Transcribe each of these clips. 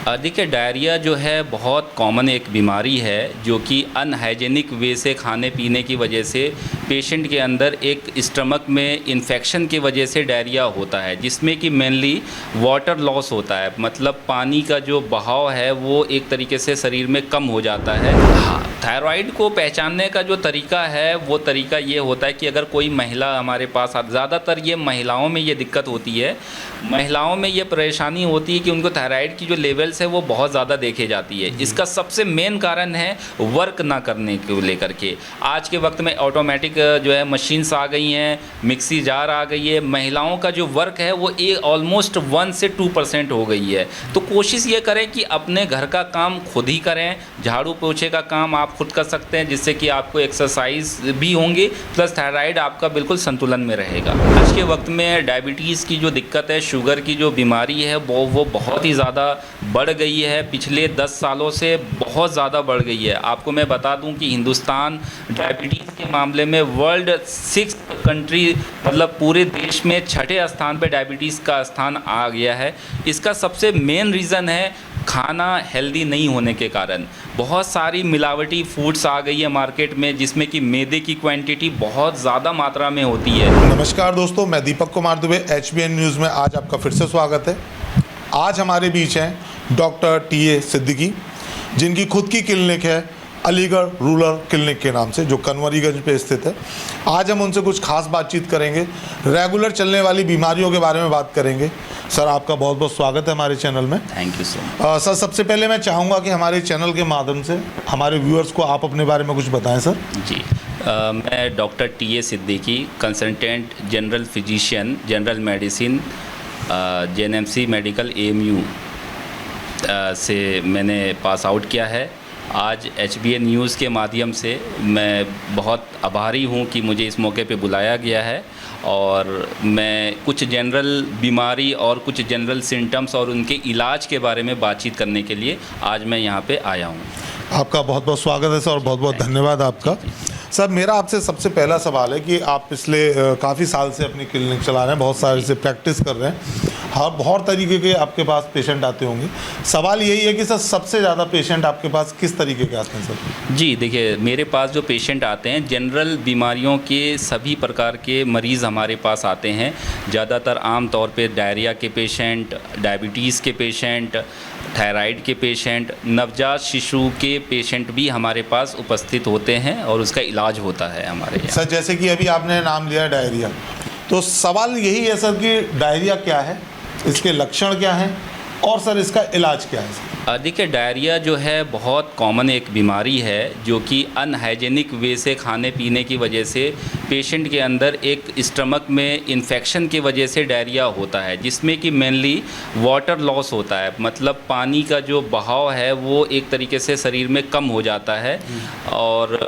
देखिए डायरिया जो है बहुत कॉमन एक बीमारी है जो कि अनहाइजेनिक वे से खाने पीने की वजह से पेशेंट के अंदर एक स्टमक में इन्फेक्शन की वजह से डायरिया होता है, जिसमें कि मेनली वाटर लॉस होता है। मतलब पानी का जो बहाव है वो एक तरीके से शरीर में कम हो जाता है। थायराइड को पहचानने का जो तरीका है वो तरीका ये होता है कि अगर कोई महिला हमारे पास ज़्यादातर ये महिलाओं में ये दिक्कत होती है, महिलाओं में ये परेशानी होती है कि उनको थायराइड की जो लेवल्स है वो बहुत ज़्यादा देखे जाती है। इसका सबसे मेन कारण है वर्क ना करने को लेकर के। आज के वक्त में ऑटोमेटिक जो है मशीन्स आ गई हैं, मिक्सी जार आ गई है, महिलाओं का जो वर्क है वो ऑलमोस्ट 1 से 2% हो गई है। तो कोशिश ये करें कि अपने घर का काम खुद ही करें, झाड़ू पोछे का काम आप खुद कर सकते हैं, जिससे कि आपको एक्सरसाइज भी होंगी प्लस थायराइड आपका बिल्कुल संतुलन में रहेगा। आज के वक्त में डायबिटीज़ की जो दिक्कत है, शुगर की जो बीमारी है वो बहुत ही ज़्यादा बढ़ गई है। पिछले 10 सालों से बहुत ज़्यादा बढ़ गई है। आपको मैं बता दूं कि हिंदुस्तान डायबिटीज़ के मामले में वर्ल्ड 6th कंट्री, मतलब पूरे देश में 6ठे स्थान पे डायबिटीज़ का स्थान आ गया है। इसका सबसे मेन रीज़न है खाना हेल्दी नहीं होने के कारण। बहुत सारी मिलावटी फूड्स आ गई है मार्केट में, जिसमें कि मैदे की क्वांटिटी बहुत ज़्यादा मात्रा में होती है। नमस्कार दोस्तों, मैं दीपक कुमार दुबे, HBN न्यूज़ में आज आपका फिर से स्वागत है। आज हमारे बीच हैं डॉक्टर TA सिद्दीकी, जिनकी खुद की क्लिनिक है अलीगढ़ रूरल क्लिनिक के नाम से, जो कन्वरीगंज पे स्थित है। आज हम उनसे कुछ खास बातचीत करेंगे, रेगुलर चलने वाली बीमारियों के बारे में बात करेंगे। सर, आपका बहुत बहुत स्वागत है हमारे चैनल में। Thank you so much. Sir, सबसे पहले मैं चाहूँगा कि हमारे चैनल के माध्यम से हमारे व्यूअर्स को आप अपने बारे में कुछ बताएं सर। जी, मैं doctor TA Siddiqui, consultant general physician, general medicine, JNMC medical AMU से मैंने पास आउट किया है। आज HBN न्यूज़ के माध्यम से मैं बहुत आभारी हूँ कि मुझे इस मौके पे बुलाया गया है, और मैं कुछ जनरल बीमारी और कुछ जनरल सिम्टम्स और उनके इलाज के बारे में बातचीत करने के लिए आज मैं यहाँ पे आया हूँ। आपका बहुत बहुत स्वागत है सर, और बहुत बहुत धन्यवाद आपका। सर, मेरा आपसे सबसे पहला सवाल है कि आप पिछले काफ़ी साल से अपनी क्लिनिक चला रहे हैं, बहुत सारे से प्रैक्टिस कर रहे हैं, हाँ, बहुत तरीके के आपके पास पेशेंट आते होंगे। सवाल यही है कि सर, सबसे ज़्यादा पेशेंट आपके पास किस तरीके के आते हैं सर? जी देखिए, मेरे पास जो पेशेंट आते हैं, जनरल बीमारियों के सभी प्रकार के मरीज़ हमारे पास आते हैं। ज़्यादातर आम तौर पे डायरिया के पेशेंट, डायबिटीज़ के पेशेंट, थायराइड के पेशेंट, नवजात शिशु के पेशेंट भी हमारे पास उपस्थित होते हैं और उसका इलाज होता है हमारे यहाँ। सर, जैसे कि अभी आपने नाम लिया डायरिया, तो सवाल यही है सर कि डायरिया क्या है, इसके लक्षण क्या हैं, और सर इसका इलाज क्या है? देखिए डायरिया जो है बहुत कॉमन एक बीमारी है जो कि अनहाइजेनिक वे से खाने पीने की वजह से पेशेंट के अंदर एक स्टमक में इन्फेक्शन की वजह से डायरिया होता है, जिसमें कि मेनली वाटर लॉस होता है। मतलब पानी का जो बहाव है वो एक तरीके से शरीर में कम हो जाता है। और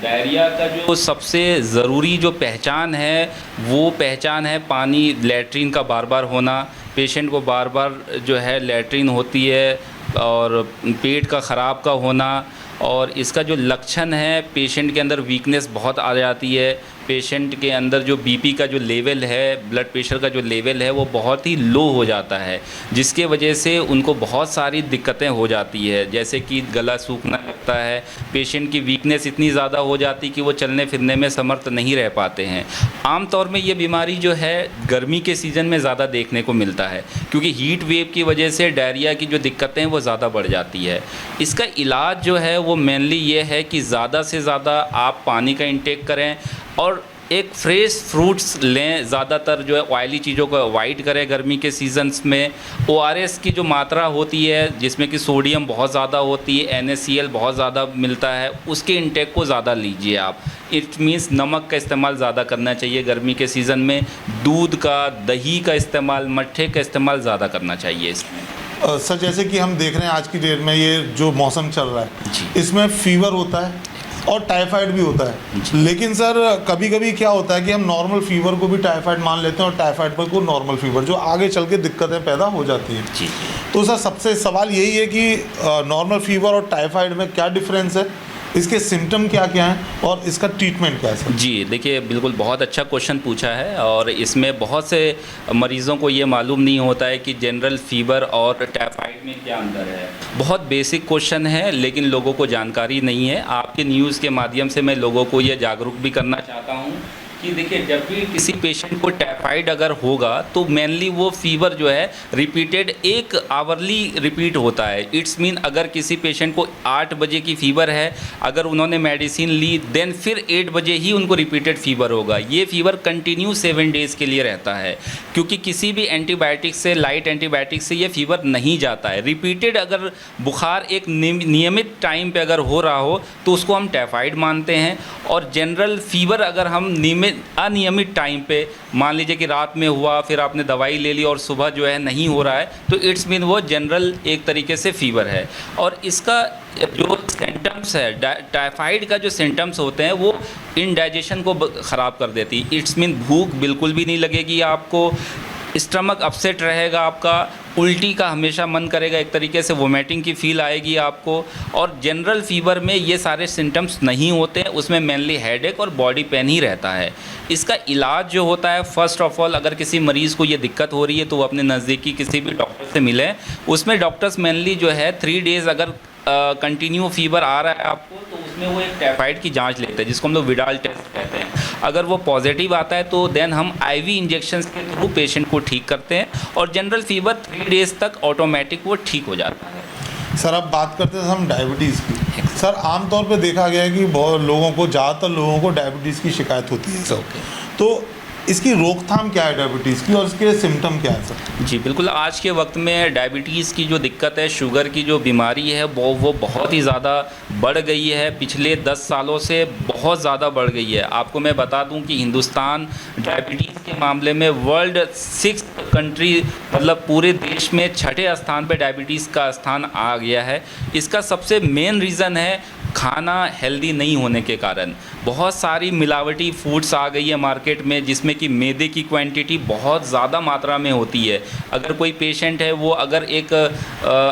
डायरिया का जो सबसे ज़रूरी जो पहचान है वो पहचान है पानी लैट्रिन का बार बार होना। पेशेंट को बार बार जो है लैट्रिन होती है और पेट का ख़राब का होना, और इसका जो लक्षण है पेशेंट के अंदर वीकनेस बहुत आ जाती है। पेशेंट के अंदर जो बीपी का जो लेवल है, ब्लड प्रेशर का जो लेवल है वो बहुत ही लो हो जाता है, जिसके वजह से उनको बहुत सारी दिक्कतें हो जाती है, जैसे कि गला सूखना लगता है। पेशेंट की वीकनेस इतनी ज़्यादा हो जाती कि वो चलने फिरने में समर्थ नहीं रह पाते हैं। आम तौर में ये बीमारी जो है गर्मी के सीज़न में ज़्यादा देखने को मिलता है, क्योंकि हीट वेव की वजह से डायरिया की जो दिक्कतें हैं वो ज़्यादा बढ़ जाती है। इसका इलाज जो है वो मेनली ये है कि ज़्यादा से ज़्यादा आप पानी का इंटेक करें और एक फ्रेश फ्रूट्स लें। ज़्यादातर जो है ऑयली चीज़ों को अवॉइड करें गर्मी के सीजन्स में। ORS की जो मात्रा होती है जिसमें कि सोडियम बहुत ज़्यादा होती है, NaCl बहुत ज़्यादा मिलता है, उसके इंटेक को ज़्यादा लीजिए आप। इट मीन्स नमक का इस्तेमाल ज़्यादा करना चाहिए गर्मी के सीज़न में। दूध का, दही का इस्तेमाल, मट्ठे का इस्तेमाल ज़्यादा करना चाहिए इसमें। सर, जैसे कि हम देख रहे हैं आज की डेट में ये जो मौसम चल रहा है, इसमें फीवर होता है और टाइफाइड भी होता है। लेकिन सर, कभी कभी क्या होता है कि हम नॉर्मल फीवर को भी टाइफाइड मान लेते हैं और टाइफाइड पर को नॉर्मल फीवर, जो आगे चल के दिक्कतें पैदा हो जाती हैं। तो सर, सबसे सवाल यही है कि नॉर्मल फीवर और टाइफाइड में क्या डिफरेंस है, इसके सिम्टम क्या क्या हैं और इसका ट्रीटमेंट क्या है सर? जी, देखिए बिल्कुल बहुत अच्छा क्वेश्चन पूछा है और इसमें बहुत से मरीज़ों को ये मालूम नहीं होता है कि जनरल फीवर और टाइफाइड में क्या अंतर है। बहुत बेसिक क्वेश्चन है लेकिन लोगों को जानकारी नहीं है। आपके न्यूज़ के माध्यम से मैं लोगों को ये जागरूक भी करना चाहता हूँ कि देखिए जब भी किसी पेशेंट को टाइफाइड अगर होगा तो मेनली वो फीवर जो है रिपीटेड 1 आवरली रिपीट होता है। इट्स मीन अगर किसी पेशेंट को 8 बजे की फ़ीवर है, अगर उन्होंने मेडिसिन ली देन फिर 8 बजे ही उनको रिपीटेड फ़ीवर होगा। ये फ़ीवर कंटिन्यू 7 डेज़ के लिए रहता है क्योंकि किसी भी एंटीबायोटिक से, लाइट एंटीबायोटिक से ये फ़ीवर नहीं जाता है। रिपीटेड अगर बुखार एक नियमित टाइम पे अगर हो रहा हो तो उसको हम टाइफाइड मानते हैं। और जनरल फीवर अगर हम अनियमित टाइम पे, मान लीजिए कि रात में हुआ फिर आपने दवाई ले ली और सुबह जो है नहीं हो रहा है, तो इट्स मीन वो जनरल एक तरीके से फीवर है। और इसका जो सिम्टम्स है, टाइफाइड का जो सिम्टम्स होते हैं वो इंडाइजेशन को ख़राब कर देती है। इट्स मीन भूख बिल्कुल भी नहीं लगेगी आपको, स्टमक अपसेट रहेगा आपका, उल्टी का हमेशा मन करेगा, एक तरीके से वोमिटिंग की फील आएगी आपको। और जनरल फीवर में ये सारे सिम्टम्स नहीं होते हैं, उसमें मेनली हेडेक और बॉडी पेन ही रहता है। इसका इलाज जो होता है, फर्स्ट ऑफ ऑल अगर किसी मरीज़ को ये दिक्कत हो रही है तो वो अपने नज़दीकी किसी भी डॉक्टर से मिलें। उसमें डॉक्टर्स मेनली जो है 3 डेज़ अगर कंटिन्यू फीवर आ रहा है आपको तो उसमें वो एक टाइफाइड की जांच लेते हैं जिसको हम लोग विडाल टेस्ट कहते हैं। अगर वो पॉजिटिव आता है तो देन हम आईवी इंजेक्शंस के थ्रू पेशेंट को ठीक करते हैं और जनरल फीवर 3 डेज़ तक ऑटोमेटिक वो ठीक हो जाता है। सर अब बात करते हैं हम डायबिटीज़ की। सर आमतौर पे देखा गया है कि बहुत लोगों को, ज़्यादातर लोगों को डायबिटीज़ की शिकायत होती है सर। तो इसकी रोकथाम क्या है डायबिटीज़ की और इसके सिम्टम क्या है सर? जी बिल्कुल, आज के वक्त में डायबिटीज़ की जो दिक्कत है, शुगर की जो बीमारी है वो बहुत ही ज़्यादा बढ़ गई है। पिछले 10 सालों से बहुत ज़्यादा बढ़ गई है। आपको मैं बता दूं कि हिंदुस्तान डायबिटीज़ के मामले में वर्ल्ड 6th कंट्री, मतलब पूरे देश में 6ठे स्थान पे डायबिटीज़ का स्थान आ गया है। इसका सबसे मेन रीज़न है खाना हेल्दी नहीं होने के कारण। बहुत सारी मिलावटी फूड्स आ गई है मार्केट में जिसमें कि मैदे की क्वांटिटी बहुत ज़्यादा मात्रा में होती है। अगर कोई पेशेंट है वो अगर एक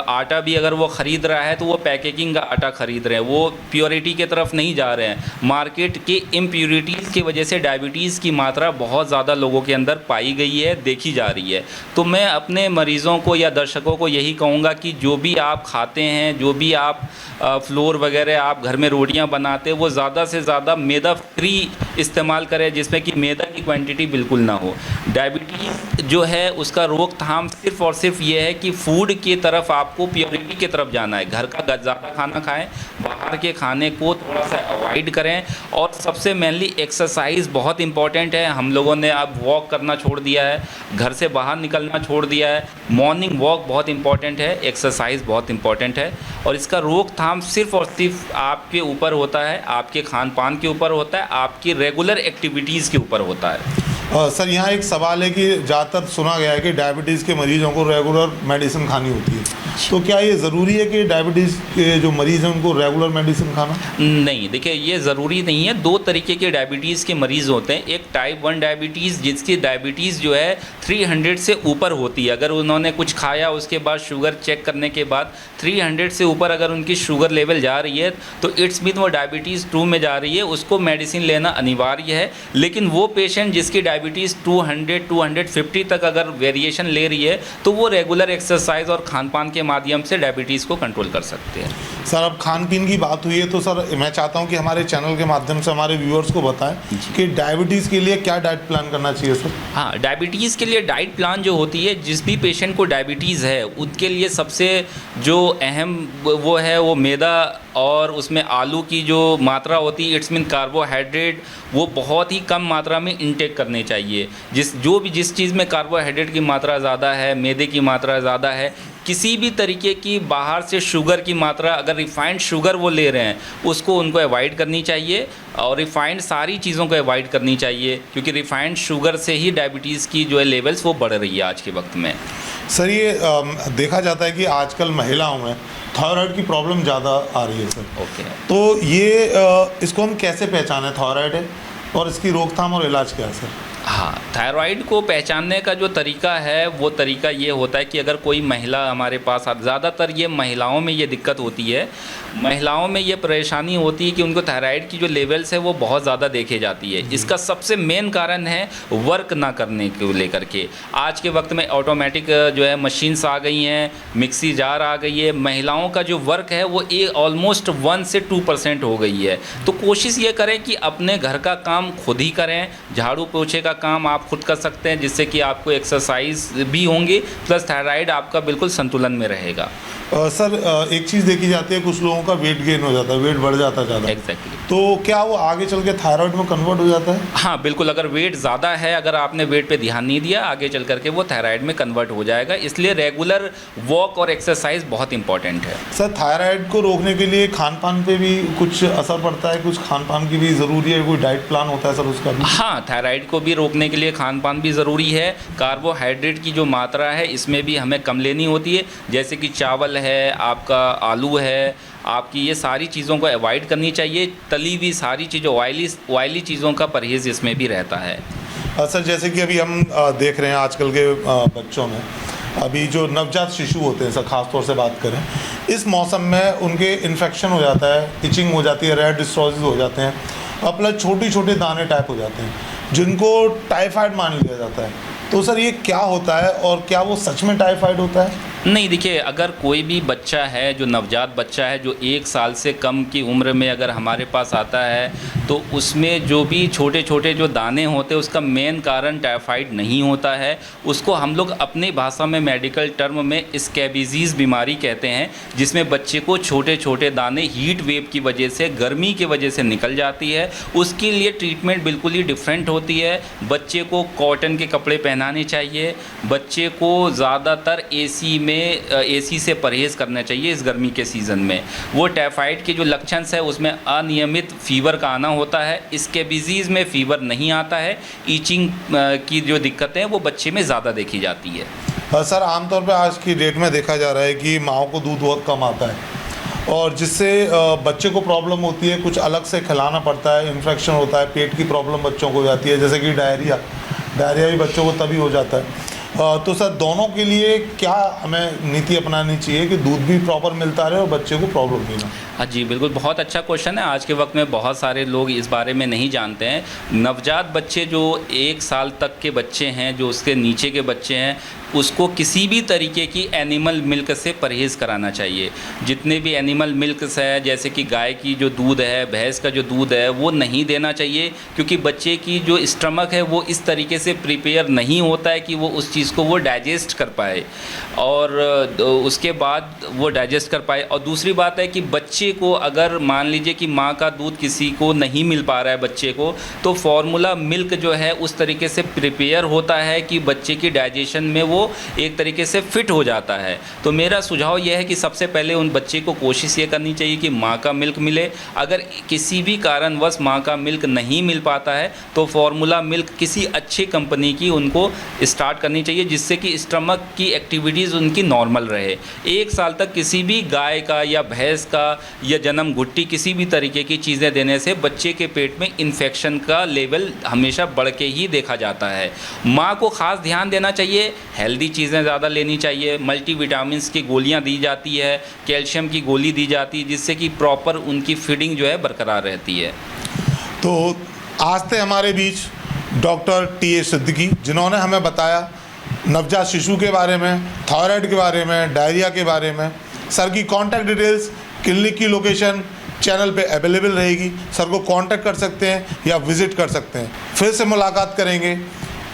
आटा भी अगर वो ख़रीद रहा है तो वो पैकेजिंग का आटा ख़रीद रहे हैं, वो प्योरिटी की तरफ नहीं जा रहे हैं। मार्केट के इम्प्योरिटीज़ की वजह से डायबिटीज़ की मात्रा बहुत ज़्यादा लोगों के अंदर पाई गई है, देखी जा रही है। तो मैं अपने मरीज़ों को या दर्शकों को यही कहूँगा कि जो भी आप खाते हैं, जो भी आप फ्लोर वगैरह आप घर में रोटियां बनाते हैं, वो ज़्यादा से ज़्यादा मैदा फ्री इस्तेमाल करें जिसमें कि मैदा की क्वांटिटी बिल्कुल ना हो। डायबिटीज़ जो है उसका रोकथाम सिर्फ़ और सिर्फ ये है कि फूड की तरफ आपको प्योरिटी की तरफ जाना है। घर का ज़्यादा खाना खाएं, बाहर के खाने को थोड़ा सा अवॉइड करें और सबसे मेनली एक्सरसाइज बहुत इंपॉर्टेंट है। हम लोगों ने अब वॉक करना छोड़ दिया है, घर से बाहर निकलना छोड़ दिया है। मॉर्निंग वॉक बहुत इंपॉर्टेंट है, एक्सरसाइज बहुत इंपॉर्टेंट है और इसका रोकथाम सिर्फ़ और सिर्फ आपके ऊपर होता है, आपके खान पान के ऊपर होता है, आपकी रेगुलर एक्टिविटीज़ के ऊपर होता है। सर यहाँ एक सवाल है कि ज़्यादातर सुना गया है कि डायबिटीज़ के मरीज़ों को रेगुलर मेडिसिन खानी होती है, तो क्या ये ज़रूरी है कि डायबिटीज़ के जो मरीज़ हैं उनको रेगुलर मेडिसिन खाना? नहीं, देखिए ये ज़रूरी नहीं है। 2 तरीके के डायबिटीज़ के मरीज़ होते हैं। एक टाइप 1 डायबिटीज़ जिसकी डायबिटीज़ जो है 300 से ऊपर होती है। अगर उन्होंने कुछ खाया उसके बाद शुगर चेक करने के बाद 300 से ऊपर अगर उनकी शुगर लेवल जा रही है तो इट्स मीन वो डायबिटीज़ 2 में जा रही है, उसको मेडिसिन लेना अनिवार्य है। लेकिन वो पेशेंट जिसकी डायबिटीज़ 200-250 तक अगर वेरिएशन ले रही है तो वो रेगुलर एक्सरसाइज और खान पान के माध्यम से डायबिटीज़ को कंट्रोल कर सकते हैं। सर अब खान पीन की बात हुई है तो सर मैं चाहता हूं कि हमारे चैनल के माध्यम से हमारे व्यूअर्स को बताएं कि डायबिटीज़ के लिए क्या डाइट प्लान करना चाहिए सर? हाँ, डायबिटीज़ के लिए डाइट प्लान जो होती है, जिस भी पेशेंट को डायबिटीज़ है उनके लिए सबसे जो अहम वो है वो मैदा और उसमें आलू की जो मात्रा होती है, इट्स मीन कार्बोहाइड्रेट, वो बहुत ही कम मात्रा में इंटेक करने चाहिए। जिस चीज़ में कार्बोहाइड्रेट की मात्रा ज़्यादा है, मैदे की मात्रा ज़्यादा है, किसी भी तरीके की बाहर से शुगर की मात्रा, अगर रिफ़ाइंड शुगर वो ले रहे हैं उसको उनको अवॉइड करनी चाहिए और रिफ़ाइंड सारी चीज़ों को अवॉइड करनी चाहिए क्योंकि रिफ़ाइंड शुगर से ही डायबिटीज़ की जो है लेवल्स वो बढ़ रही है आज के वक्त में। सर ये देखा जाता है कि आजकल महिलाओं में थायराइड की प्रॉब्लम ज़्यादा आ रही है सर। ओके, तो ये इसको हम कैसे पहचानें थायराइड है और इसकी रोकथाम और इलाज क्या है सर? हाँ, थायराइड को पहचानने का जो तरीका है वो तरीका ये होता है कि अगर कोई महिला हमारे पास ज़्यादातर ये महिलाओं में ये दिक्कत होती है, महिलाओं में ये परेशानी होती है कि उनको थायराइड की जो लेवल्स है वो बहुत ज़्यादा देखे जाती है। इसका सबसे मेन कारण है वर्क ना करने को लेकर के। आज के वक्त में ऑटोमेटिक जो है मशीन्स आ गई हैं, मिक्सी जार आ गई है, महिलाओं का जो वर्क है वो ऑलमोस्ट 1 से 2% हो गई है। तो कोशिश ये करें कि अपने घर का काम खुद ही करें, झाड़ू पोछे का काम आप खुद कर सकते हैं, जिससे कि आपको एक्सरसाइज भी होंगी प्लस थायराइड आपका बिल्कुल संतुलन में रहेगा। सर एक चीज़ देखी जाती है, कुछ लोगों का वेट गेन हो जाता है, वेट बढ़ जाता है ज़्यादा। एग्जैक्टली। तो क्या वो आगे चल के थायराइड में कन्वर्ट हो जाता है? हाँ बिल्कुल, अगर वेट ज़्यादा है, अगर आपने वेट पे ध्यान नहीं दिया, आगे चल करके वो थायराइड में कन्वर्ट हो जाएगा। इसलिए रेगुलर वॉक और एक्सरसाइज बहुत इंपॉर्टेंट है। सर थायराइड को रोकने के लिए खान पान पे भी कुछ असर पड़ता है? कुछ खान पान की भी ज़रूरी है, कोई डाइट प्लान होता है सर उसका भी? हाँ, थायराइड को भी रोकने के लिए खान पान भी ज़रूरी है। कार्बोहाइड्रेट की जो मात्रा है इसमें भी हमें कम लेनी होती है, जैसे कि चावल है, आपका आलू है, आपकी ये सारी चीज़ों को अवॉइड करनी चाहिए। तली हुई सारी चीज़ें, ऑयली चीज़ों का परहेज़ इसमें भी रहता है। सर जैसे कि अभी हम देख रहे हैं आजकल के बच्चों में, अभी जो नवजात शिशु होते हैं सर, ख़ास तौर से बात करें, इस मौसम में उनके इन्फेक्शन हो जाता है, इचिंग हो जाती है, रेड डिस्ट्रॉसिस हो जाते हैं, और प्लस छोटे छोटे दाने टाइप हो जाते हैं, जिनको टाइफाइड मान लिया जाता है। तो सर ये क्या होता है और क्या वो सच में टाइफाइड होता है? नहीं, देखिए, अगर कोई भी बच्चा है जो नवजात बच्चा है जो 1 साल से कम की उम्र में अगर हमारे पास आता है, तो उसमें जो भी छोटे छोटे जो दाने होते हैं उसका मेन कारण टाइफाइड नहीं होता है। उसको हम लोग अपनी भाषा में मेडिकल टर्म में स्कैबिज़ बीमारी कहते हैं, जिसमें बच्चे को छोटे छोटे दाने हीट वेव की वजह से, गर्मी की वजह से निकल जाती है। उसके लिए ट्रीटमेंट बिल्कुल ही डिफरेंट होती है। बच्चे को कॉटन के कपड़े पहनाने चाहिए, बच्चे को ज़्यादातर एसी से परहेज़ करना चाहिए इस गर्मी के सीज़न में। वो टाइफाइड के जो लक्षण है उसमें अनियमित फीवर का आना होता है, स्कैबिज़ में फीवर नहीं आता है। ईचिंग की जो दिक्कतें हैं वो बच्चे में ज़्यादा देखी जाती है। सर आमतौर पे आज की डेट में देखा जा रहा है कि माँओं को दूध बहुत कम आता है, और जिससे बच्चे को प्रॉब्लम होती है, कुछ अलग से खिलाना पड़ता है, इन्फेक्शन होता है, पेट की प्रॉब्लम बच्चों को हो जाती है, जैसे कि डायरिया भी बच्चों को तभी हो जाता है। तो सर दोनों के लिए क्या हमें नीति अपनानी चाहिए कि दूध भी प्रॉपर मिलता रहे और बच्चे को प्रॉब्लम भी ना? हाँ जी, बिल्कुल, बहुत अच्छा क्वेश्चन है। आज के वक्त में बहुत सारे लोग इस बारे में नहीं जानते हैं। नवजात बच्चे जो 1 साल तक के बच्चे हैं, जो उसके नीचे के बच्चे हैं, उसको किसी भी तरीके की एनिमल मिल्क से परहेज़ कराना चाहिए। जितने भी एनिमल मिल्क्स है, जैसे कि गाय की जो दूध है, भैंस का जो दूध है, वो नहीं देना चाहिए, क्योंकि बच्चे की जो स्टमक है वो इस तरीके से प्रिपेयर नहीं होता है कि वो उस चीज़ को वो डाइजेस्ट कर पाए और उसके बाद वो डाइजेस्ट कर पाए। और दूसरी बात है कि बच्चे को अगर मान लीजिए कि माँ का दूध किसी को नहीं मिल पा रहा है बच्चे को, तो फार्मूला मिल्क जो है उस तरीके से प्रिपेयर होता है कि बच्चे की डाइजेशन में वो एक तरीके से फिट हो जाता है। तो मेरा सुझाव यह है कि सबसे पहले उन बच्चे को कोशिश ये करनी चाहिए कि माँ का मिल्क मिले। अगर किसी भी कारणवश माँ का मिल्क नहीं मिल पाता है तो फार्मूला मिल्क किसी अच्छी कंपनी की उनको स्टार्ट करनी चाहिए, जिससे कि स्टमक की एक्टिविटीज़ उनकी नॉर्मल रहे। 1 साल तक किसी भी गाय का या भैंस का या जन्म घुट्टी किसी भी तरीके की चीज़ें देने से बच्चे के पेट में इन्फेक्शन का लेवल हमेशा बढ़ के ही देखा जाता है। माँ को ख़ास ध्यान देना चाहिए, हेल्दी चीज़ें ज़्यादा लेनी चाहिए, मल्टीविटामिन्स की गोलियाँ दी जाती है, कैल्शियम की गोली दी जाती है, जिससे कि प्रॉपर उनकी फीडिंग जो है बरकरार रहती है। तो आज थे हमारे बीच डॉक्टर टी.ए. सिद्दीकी, जिन्होंने हमें बताया नवजात शिशु के बारे में, थायराइड के बारे में, डायरिया के बारे में। सर की कॉन्टैक्ट डिटेल्स, क्लिनिक की लोकेशन चैनल पे अवेलेबल रहेगी। सर को कांटेक्ट कर सकते हैं या विज़िट कर सकते हैं। फिर से मुलाकात करेंगे।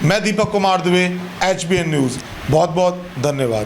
मैं दीपक कुमार दुबे, HBN न्यूज़। बहुत बहुत धन्यवाद।